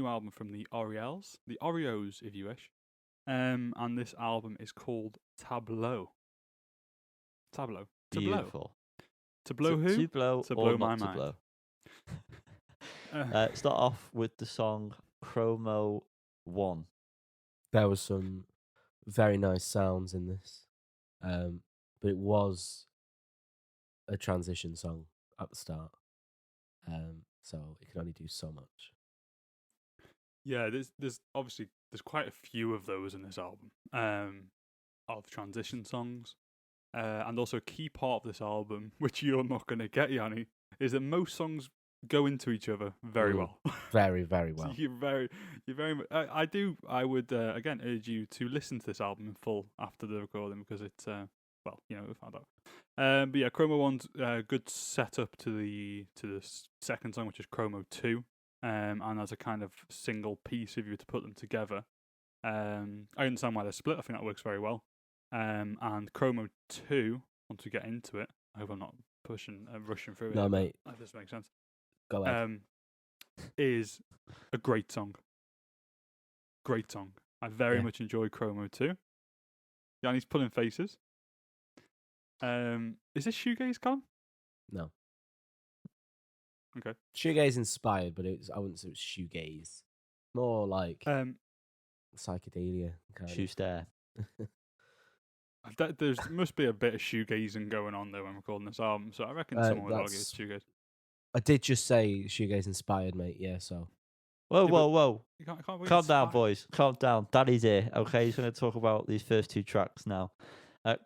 new album from the Orielles, if you wish. And this album is called Tableau. Tableau. Beautiful. To blow who? To blow To or blow my not to mind. blow. Start off with the song Chromo 1. There was some very nice sounds in this, but it was a transition song at the start, so it can only do so much. Yeah, there's obviously quite a few of those in this album, of transition songs, and also a key part of this album, which you're not going to get, Yanni, is that most songs go into each other very well. Very, very well. So you're very much. I would again urge you to listen to this album in full after the recording because it's we found out. But yeah, Chromo 1's good setup to the second song, which is Chromo 2. And as a kind of single piece, if you were to put them together, I understand why they're split. I think that works very well. And Chromo 2, once we get into it, I hope I'm not rushing through it. No, mate. If this makes sense. Go ahead. Is a great song. Great song. I very much enjoy Chromo 2. Yanni's pulling faces. Is this shoegaze, Colin? No. Okay. Shoegaze inspired, but I wouldn't say it was shoegaze. More like psychedelia. Shoe stare. There must be a bit of shoegazing going on there when recording this album, so I reckon someone would argue it's shoegaze. I did just say shoegaze inspired, mate. Yeah, so. Whoa. You can't Calm down, boys. Calm down. Daddy's here. Okay, he's going to talk about these first two tracks now.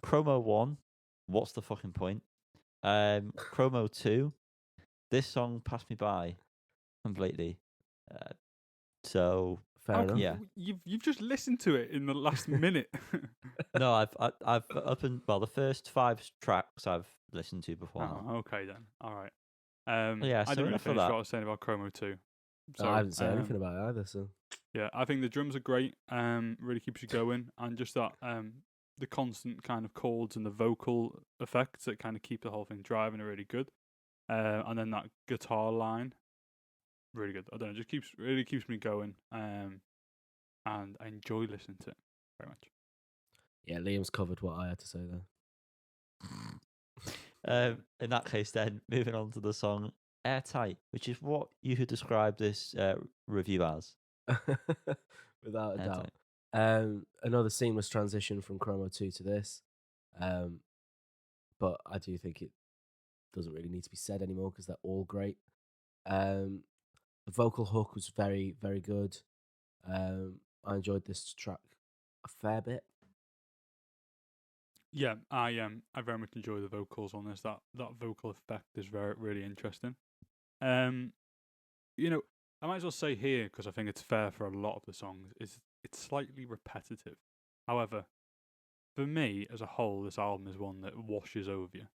Chromo 1, what's the fucking point? Chromo 2, this song passed me by completely. So fair enough. Yeah, you've just listened to it in the last minute. No, I've the first 5 tracks I've listened to before. Oh, okay then. All right. Yeah, I so didn't really enough of finish that. what I was saying about Chromo 2. So, I haven't said anything about it either. So yeah, I think the drums are great. Really keeps you going, and just that the constant kind of chords and the vocal effects that kind of keep the whole thing driving are really good. And then that guitar line, really good. I don't know, just keeps me going. And I enjoy listening to it very much. yeah, Liam's covered what I had to say there. In that case, then moving on to the song Airtight, which is what you could describe this review as. Without a Airtight. doubt. Another seamless transition from Chromo 2 to this. But I do think it doesn't really need to be said anymore because they're all great. The vocal hook was very, very good. I enjoyed this track a fair bit. Yeah, I very much enjoy the vocals on this. That vocal effect is really interesting. I might as well say here, because I think it's fair for a lot of the songs, it's slightly repetitive. However, for me as a whole, this album is one that washes over you,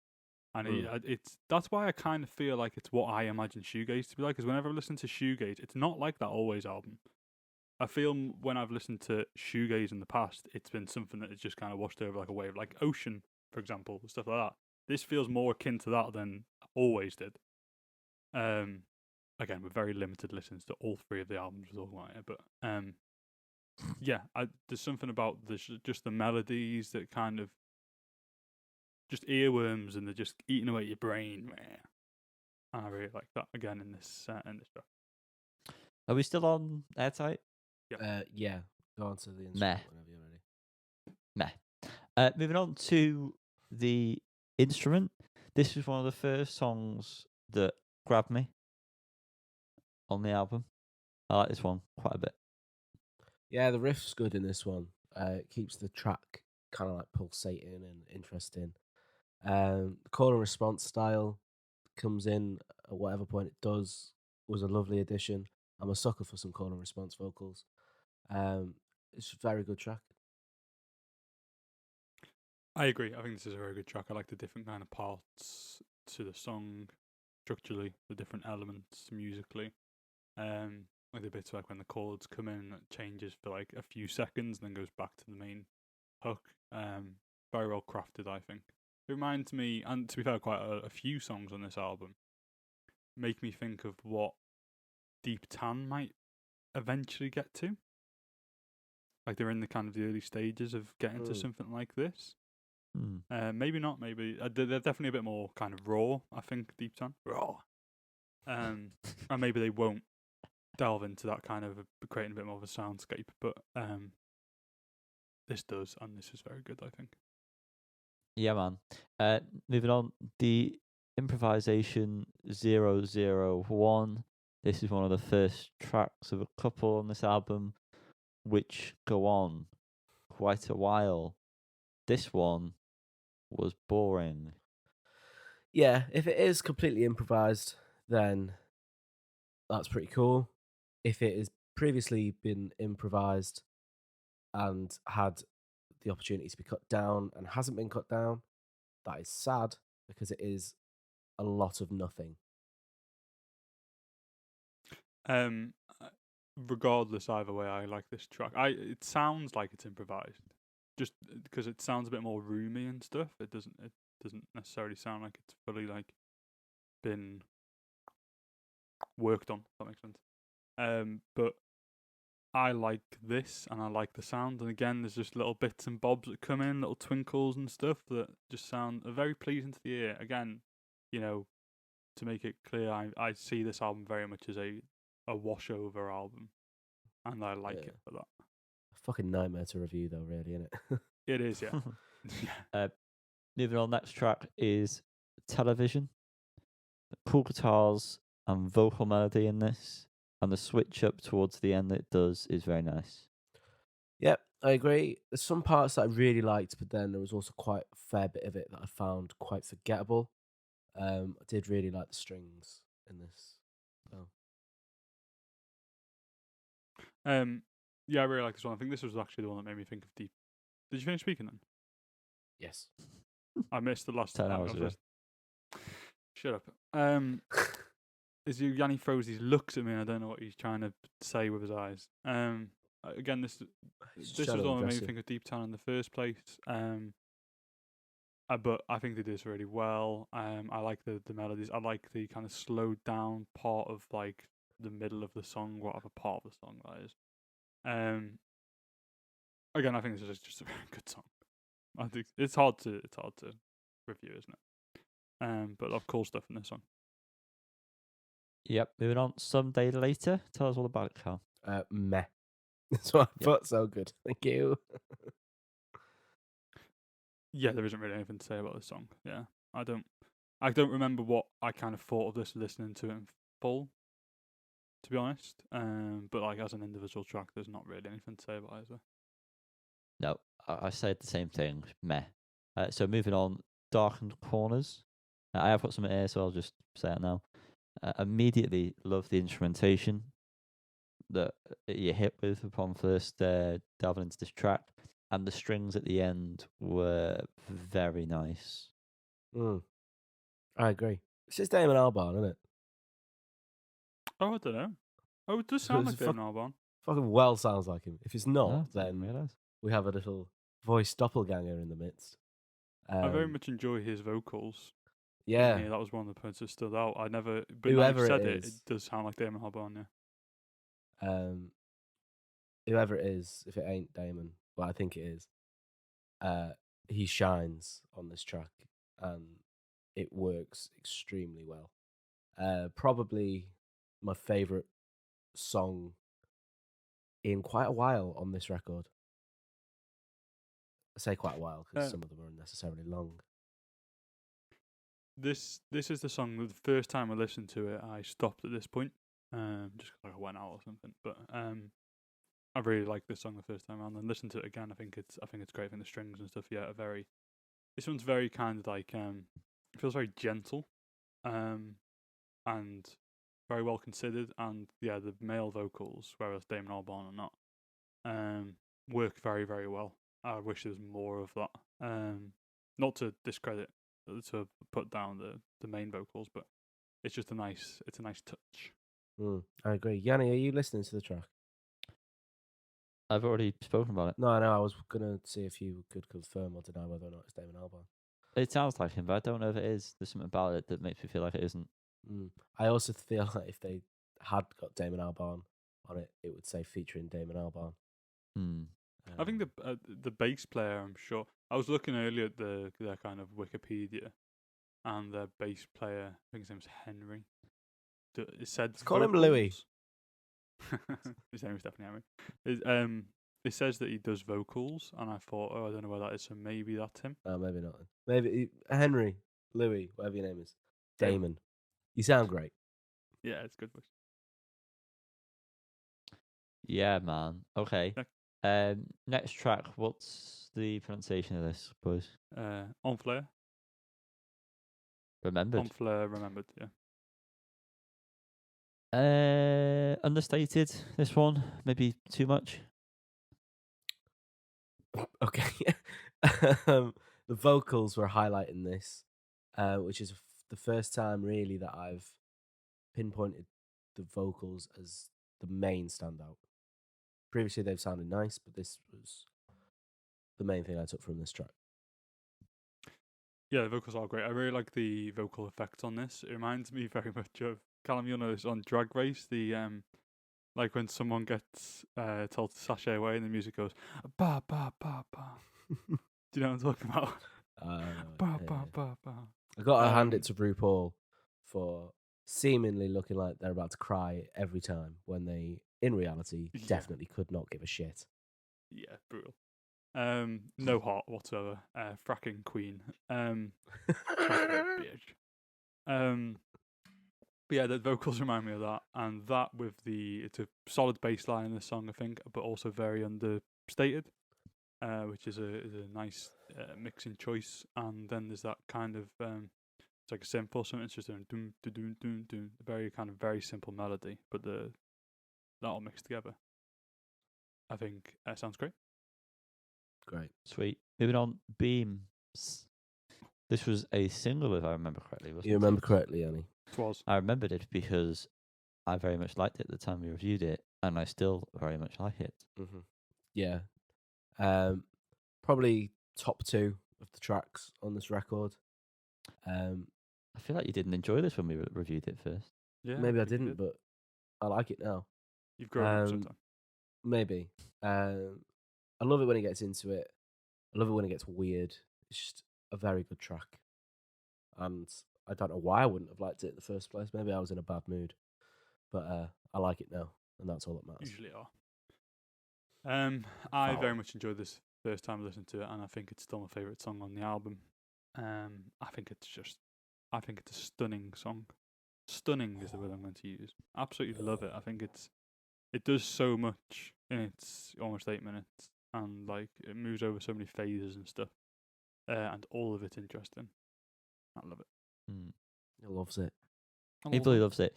and that's why I kind of feel like it's what I imagine shoegaze to be like. Because whenever I listen to shoegaze, it's not like that Always album. I feel when I've listened to shoegaze in the past, it's been something that is just kind of washed over like a wave, like Ocean, for example, stuff like that. This feels more akin to that than Always did. Again, with very limited listens to all 3 of the albums, but yeah, there's something about just the melodies that kind of just earworms, and they're just eating away at your brain. And I really like that again in this track. Are we still on Airtight? Yeah. Go on to the instrument whenever you're ready. Meh. Moving on to the instrument. This was one of the first songs that grabbed me on the album. I like this one quite a bit. Yeah, the riff's good in this one. It keeps the track kind of like pulsating and interesting. The call and response style comes in at whatever point it does was a lovely addition. I'm a sucker for some call and response vocals. It's a very good track. I agree. I think this is a very good track. I like the different kind of parts to the song, structurally, the different elements musically. Like the bits like when the chords come in, it changes for like a few seconds and then goes back to the main hook. Very well crafted, I think. It reminds me, and to be fair, quite a few songs on this album make me think of what Deep Tan might eventually get to. Like they're in the kind of the early stages of getting to something like this. Maybe not. Maybe they're definitely a bit more kind of raw. I think deep down raw. And maybe they won't delve into that kind of creating a bit more of a soundscape. But this does, and this is very good, I think. Yeah, man. Moving on, the improvisation 001. This is one of the first tracks of a couple on this album, which go on quite a while. This one was boring. Yeah, if it is completely improvised, then that's pretty cool. If it has previously been improvised and had the opportunity to be cut down and hasn't been cut down, that is sad because it is a lot of nothing. Regardless, either way, I like this track. It sounds like it's improvised, just because it sounds a bit more roomy and stuff. It doesn't necessarily sound like it's fully like been worked on. If that makes sense. But I like this, and I like the sound. And again, there's just little bits and bobs that come in, little twinkles and stuff that just sound very pleasing to the ear. Again, to make it clear, I see this album very much as a washover album, and I like it for that. A fucking nightmare to review, though, really, isn't it? It is, yeah. Moving on, next track is Television. Cool guitars and vocal melody in this, and the switch up towards the end that it does is very nice. Yep, I agree. There's some parts that I really liked, but then there was also quite a fair bit of it that I found quite forgettable. I did really like the strings in this. Yeah, I really like this one. I think this was actually the one that made me think of Deep. Did you finish speaking then? Yes. I missed the last 10 hours ago. Shut up. As Yanni Froese looks at me, I don't know what he's trying to say with his eyes. Again, this was the one that made me think of Deep Town in the first place. But I think they do this really well. I like the melodies. I like the kind of slowed down part of like the middle of the song, whatever part of the song that is. Again, I think this is just a very good song. I think it's hard to review, isn't it? But of cool stuff in this song. Yep. Moving on. Someday Later. Tell us all about it, Carl. Meh. That's what I thought. So good. Thank you. Yeah, there isn't really anything to say about this song. Yeah, I don't remember what I kind of thought of this listening to it in full, to be honest. But like as an individual track, there's not really anything to say about it, is there? No, I said the same thing. Meh. So moving on, Darkened Corners. I have got some here, so I'll just say it now. Immediately love the instrumentation that you hit with upon first delving into this track, and the strings at the end were very nice. I agree. This is Damon Albarn, isn't it? Oh, I don't know. Oh, it does sound like Damon Albarn. Fucking well sounds like him. If it's not, I didn't then realise. we have a little voice doppelganger in the midst. I very much enjoy his vocals. Yeah. That was one of the points that stood out. But whoever now you've said it it does sound like Damon Albarn, yeah. Whoever it is, if it ain't Damon, well, I think it is, he shines on this track, and it works extremely well. Probably my favourite song in quite a while on this record. I say quite a while because some of them are unnecessarily long. This is the song that the first time I listened to it, I stopped at this point, just like I went out or something. But I really liked this song the first time around, and listened to it again. I think it's great. I think the strings and stuff, yeah, are very. This one's very kind of like it feels very gentle, and very well considered, and yeah, the male vocals, whereas Damon Albarn are not, work very, very well. I wish there was more of that. Not to discredit, to put down the main vocals, but it's just a nice touch. I agree. Yanni, are you listening to the track? I've already spoken about it. No, I was gonna see if you could confirm or deny whether or not it's Damon Albarn. It sounds like him, but I don't know if it is. There's something about it that makes me feel like it isn't. I also feel like if they had got Damon Albarn on it, it would say featuring Damon Albarn. Hmm. I think the bass player, I'm sure. I was looking earlier at their kind of Wikipedia, and their bass player, I think his name's Henry. It said Let's call him Louis. His name is definitely Henry. It says that he does vocals, and I thought, I don't know where that is, so maybe that's him. Oh, maybe not. Maybe Henry, Louis, whatever your name is. Damon. You sound great. Yeah, it's good voice. Yeah, man. Okay. Yeah. Next track. What's the pronunciation of this, suppose? Enfleur. Remembered. Enfleur, remembered, yeah. Understated, this one. Maybe too much. Okay. The vocals were highlighting this, which is the first time really that I've pinpointed the vocals as the main standout. Previously they've sounded nice, but this was the main thing I took from this track. Yeah, the vocals are great. I really like the vocal effects on this. It reminds me very much of Callum, you'll know this on Drag Race, the like when someone gets told to sashay away and the music goes ba ba ba ba. Do you know what I'm talking about? Ba ba ba ba. I got to hand it to RuPaul for seemingly looking like they're about to cry every time when they, in reality, definitely could not give a shit. Yeah, brutal. No heart whatsoever. Fracking queen. Bitch. But yeah, the vocals remind me of that, and that with it's a solid bass line in the song, I think, but also very understated, which is a nice mixing choice. And then there's that kind of it's like a synth or something. It's just doing doom doom doom doom, very simple melody, but that all mixed together, I think sounds great. Great. Sweet. Moving on, Beams. This was a single, if I remember correctly. Wasn't You remember correctly, Yanni? It was. I remembered it because I very much liked it at the time we reviewed it, and I still very much like it. Mm-hmm. Yeah. Probably top 2 of the tracks on this record. I feel like you didn't enjoy this when we reviewed it first. Yeah, maybe I think you didn't, but I like it now. You've grown up sometime. Maybe. I love it when it gets into it. I love it when it gets weird. It's just a very good track. And I don't know why I wouldn't have liked it in the first place. Maybe I was in a bad mood. But I like it now, and that's all that matters. Usually are. I very much enjoyed this first time I listened to it, and I think it's still my favourite song on the album. I think it's a stunning song. Stunning is the word I'm going to use. Absolutely love it. I think it does so much in its almost 8 minutes, and like it moves over so many phases and stuff, and all of it's interesting. I love it. He loves it. He fully loves it.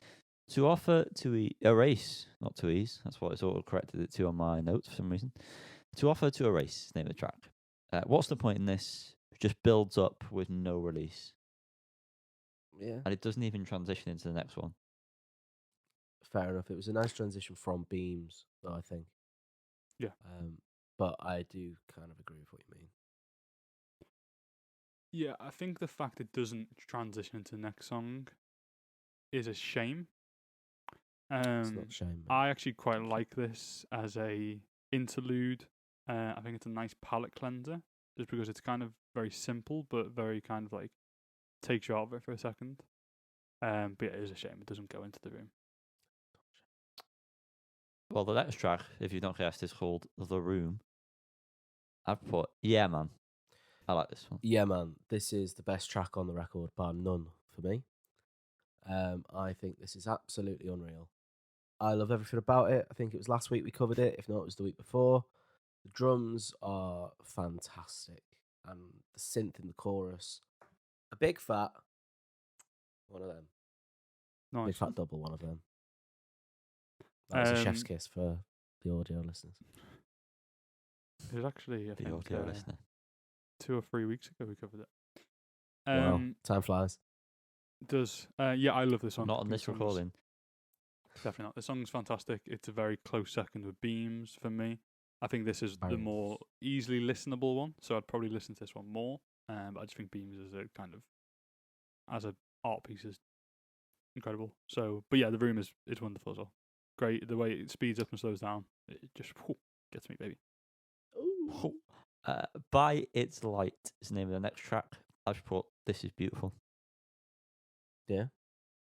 To offer to erase, not to ease. That's what it's auto corrected it to on my notes for some reason. To offer to erase, name of the track. What's the point in this? It just builds up with no release. Yeah. And it doesn't even transition into the next one. Fair enough. It was a nice transition from Beams, though, I think. Yeah. But I do kind of agree with what you mean. Yeah, I think the fact it doesn't transition into the next song is a shame. It's not a shame. I actually quite like this as a interlude. I think it's a nice palate cleanser, just because it's kind of very simple, but very kind of like takes you out of it for a second. But yeah, it is a shame it doesn't go into the room. Well, the next track, if you've not guessed, is called The Room. I've put, yeah, man. I like this one. Yeah, man. This is the best track on the record, bar none, for me. I think this is absolutely unreal. I love everything about it. I think it was last week we covered it. If not, it was the week before. The drums are fantastic. And the synth in the chorus. A big fat one of them. Nice. Big fat double one of them. That was a chef's kiss for the audio listeners. It was actually, I The think, audio listener. 2 or 3 weeks ago we covered it. Wow, time flies. Does yeah, I love this song. Not on this recording. Definitely not. The song's fantastic. It's a very close second with Beams for me. I think this is the more easily listenable one, so I'd probably listen to this one more. But I just think Beams is a kind of, as an art piece, is incredible. So, but yeah, The Room is wonderful as well. great. The way it speeds up and slows down, it just gets me, baby. Ooh. By Its Light is the name of the next track. I've put This Is Beautiful. Yeah,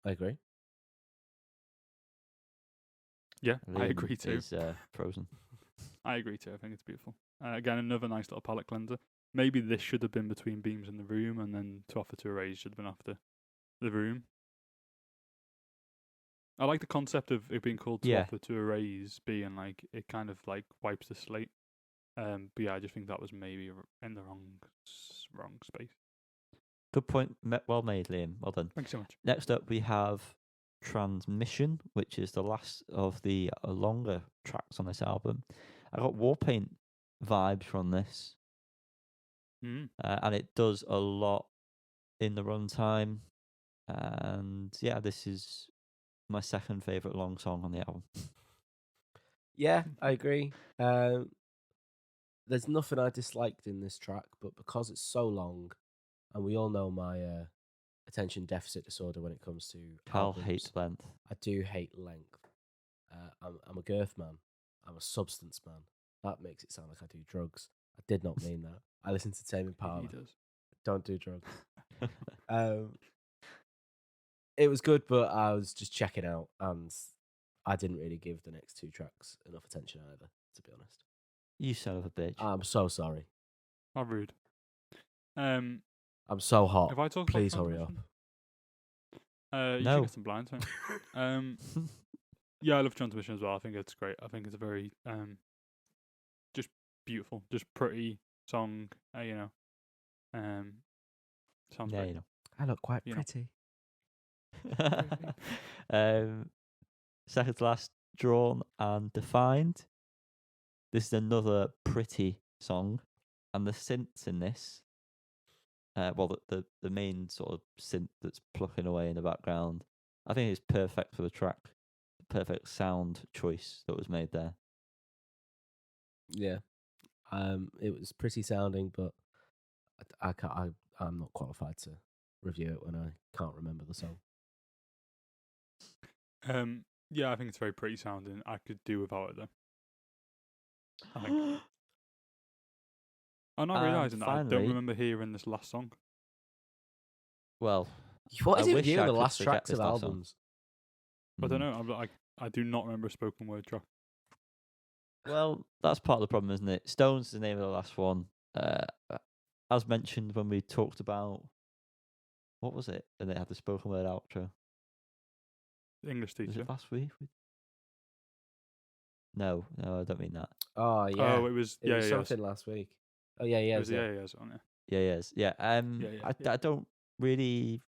I agree. Yeah, I Liam agree too. Is frozen. I agree too. I think it's beautiful. Again, another nice little palette cleanser. Maybe this should have been between Beams in the Room, and then To Offer to Erase should have been after The Room. I like the concept of it being called To Yeah. Offer to Erase being like it kind of like wipes the slate. But yeah, I just think that was maybe in the wrong space. Good point. Well made, Liam. Well done. Thanks so much. Next up, we have Transmission, which is the last of the longer tracks on this album. I got Warpaint vibes from this, and it does a lot in the runtime. And yeah, this is my second favorite long song on the album. Yeah, I agree. There's nothing I disliked in this track, but because it's so long, and we all know my attention deficit disorder when it comes to Carl albums, hates length. I do hate length. I'm a girth man. I'm a substance man. That makes it sound like I do drugs. I did not mean that. I listen to Tame Impala. He does. Don't do drugs. It was good, but I was just checking out, and I didn't really give the next two tracks enough attention either, to be honest. You son of a bitch. I'm so sorry. How rude. I'm so hot. If I talk Please about hurry up. You No. should get some blinds, mate. Yeah, I love Transmission as well. I think it's great. I think it's a very just beautiful, just pretty song. Sounds Yeah, great. you know. I look quite You know. pretty. Second to last, Drawn and Defined. This is another pretty song, and the synths in this, the main sort of synth that's plucking away in the background, I think it's perfect for the track. Perfect sound choice that was made there. Yeah. It was pretty sounding, but I'm not qualified to review it when I can't remember the song. Yeah, I think it's very pretty sounding. I could do without it though. I think. I'm not realising that I finally- don't remember hearing this last song. Well, What is I it with wish you I and the could last forget tracks this of last song. albums? I don't mm. know. I do not remember a spoken word track. Well, that's part of the problem, isn't it? Stones is the name of the last one. As mentioned when we talked about what was it? And they had the spoken word outro. English Was teacher. it last week? No, I don't mean that. Oh yeah. Oh, it was It was something last week. Oh yeah, It yeah. was the yes on it. Yeah. Yeah. I don't really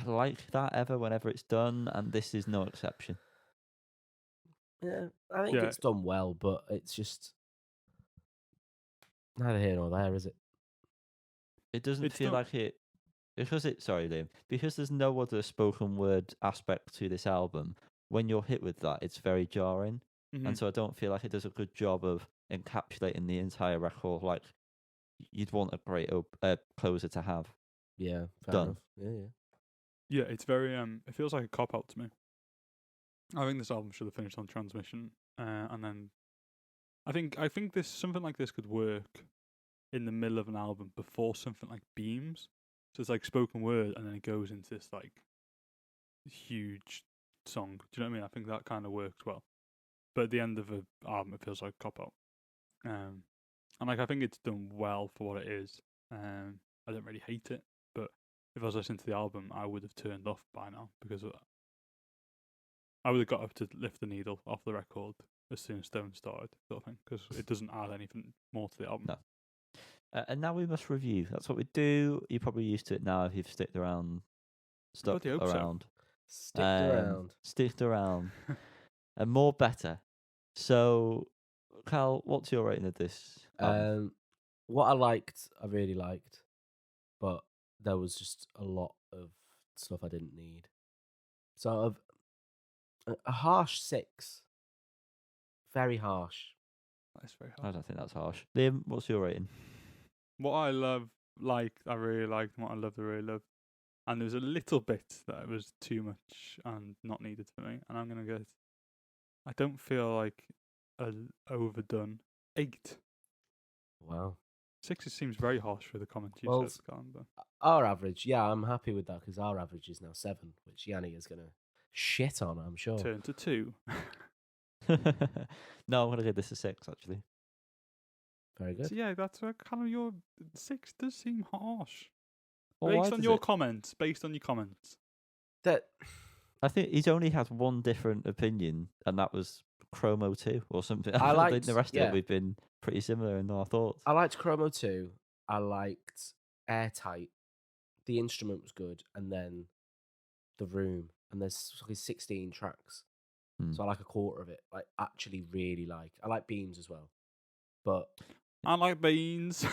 like that ever whenever it's done, and this is no exception. Yeah, I think Yeah. it's done well, but it's just neither here nor there, is it? It doesn't It's feel not- like it sorry, Liam, because there's no other spoken word aspect to this album. When you're hit with that, it's very jarring, and so I don't feel like it does a good job of encapsulating the entire record like you'd want a great closer to have. Yeah, fair Done. enough. Yeah. Yeah, it's very it feels like a cop out to me. I think this album should have finished on Transmission, and then I think this something like this could work in the middle of an album before something like Beams. So it's like spoken word, and then it goes into this like huge song. Do you know what I mean? I think that kind of works well. But at the end of an album, it feels like a cop out. And like I think it's done well for what it is. I don't really hate it, but if I was listening to the album, I would have turned off by now because of that. I would have got up to Lift the Needle off the record as soon as Stone started, sort of thing, because it doesn't add anything more to the album. No. And now we must review. That's what we do. You're probably used to it now if you've stuck around. Bloody hope so. Around. Stick around. Sticked around. And more better. So, Cal, what's your rating of this album? What I really liked, but there was just a lot of stuff I didn't need. So a harsh 6. Very harsh. That's very I hard. don't think that's harsh. Liam, what's your rating? What I I really liked, and what I loved, I really loved. And there was a little bit that was too much and not needed for me. And I'm going to I don't feel like overdone. 8. Wow. 6 seems very harsh for the comments you Well, said, Colin, but Our average, yeah, I'm happy with that because our average is now 7, which Yanni is going to shit on, I'm sure. turn to 2. No, I'm gonna give this a 6 actually. Very good. So yeah, that's kind of your 6 does seem harsh. Well, why Based on does your it? comments. Based on your comments. That I think he's only had one different opinion, and that was Chromo 2 or something. I think liked- the rest of yeah. it we've been pretty similar in our thoughts. I liked Chromo 2. I liked Airtight. The instrument was good, and then The Room, and there's 16 tracks, so I like a quarter of it. Like actually, really like. I like Beams as well, but I like beans.